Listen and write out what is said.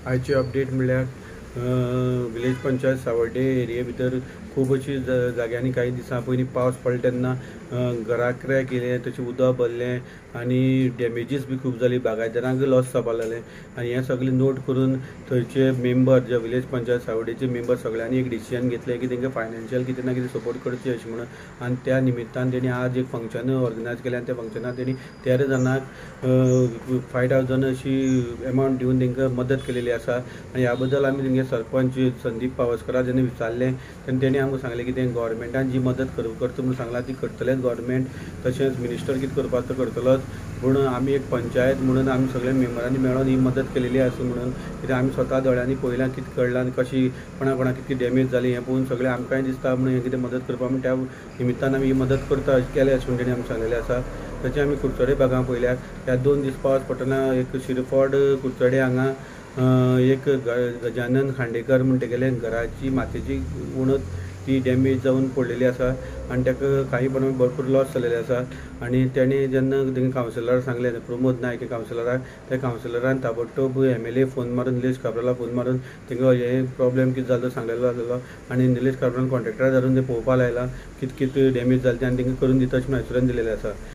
आयची अपडेट म्हणल्यार विलेज पंचायत सावर्डे एरिये भितर खूब अशी जाग्यांनी काही दिसां पयलीं पावस पडलो तेन्ना घरां क्रॅक येयले, तशें उदक भरलें आनी डॅमेजीस बी खूब जाली, बागायदारांक लॉस जावपा लागलें. आनी हें सगळें नोट करून थंयचे मेंबर जे विलेज पंचायत सावर्डेचे मेंबर सगळ्यांनी एक डिसिजन घेतलें की तांकां फायनान्शियल कितें ना कितें सपोर्ट करचें अशें म्हणून. आनी त्या निमित्तान तेणी आज एक फंक्शन ऑर्गनायज केलें आनी त्या फंक्शनाक तेणी 13 जाणांक 5,000 अशी एमावंट दिवन तांकां मदत केलेली आसा. आनी ह्या बद्दल आमी तेंगे सरपंच संदीप पावसकराक जेन्ना विचारलें तेन्ना तेणी आमकां सांगलें की तें गव्हर्मेंटान जी मदत करता म्हणून सांगलां ती करतलेंच गव्हर्मेंट, तशेंच मिनिस्टर कितें करपाक तो करतलोच. पूण आमी एक पंचायत म्हणून आमी सगळ्या मेंबरांनी मेळून ही मदत केलेली आसा म्हणून, कित्याक आमी स्वता दोळ्यांनी पळयलां कितें घडलां आनी कशी कोणाक कितली डॅमेज जाली हें पळोवन सगळें आमकांय दिसता म्हणून हें कितें मदत करपाक म्हणून त्या निमित्तान आमी ही मदत करता अशें केलें अशें म्हणून तेणी आमकां सांगलेलें आसा. तशें आमी कुडचडे भागांत पळयल्यार ह्या 2 दीस पावस पडटना एक शिरफोड कुडचडे हांगा एक गजानन खांडेकर म्हणटा गेले घराची मातयेची उणत ती डॅमेज जावन पडलेली आसा आनी ताका काही प्रमाणात भरपूर लॉस जाल्लेले आसा. आनी तेणी जेन्ना तेंगे कावन्सिलराक सांगलें प्रमोद नायक कावन्सिलराक, त्या कावन्सिलरान ताबडतोब MLA फोन मारून निलेश काब्राला फोन मारून तेंगे हे प्रॉब्लेम कितें जालो सांगलेलो आसलेलो आनी निलेश काब्रान कॉन्ट्रॅक्टरा धाडून तें पळोवपा लायला कितें कितें डॅमेज जालें तें आनी तेंकां करून दिता अशें एश्युरन्स दिलेलें आसा.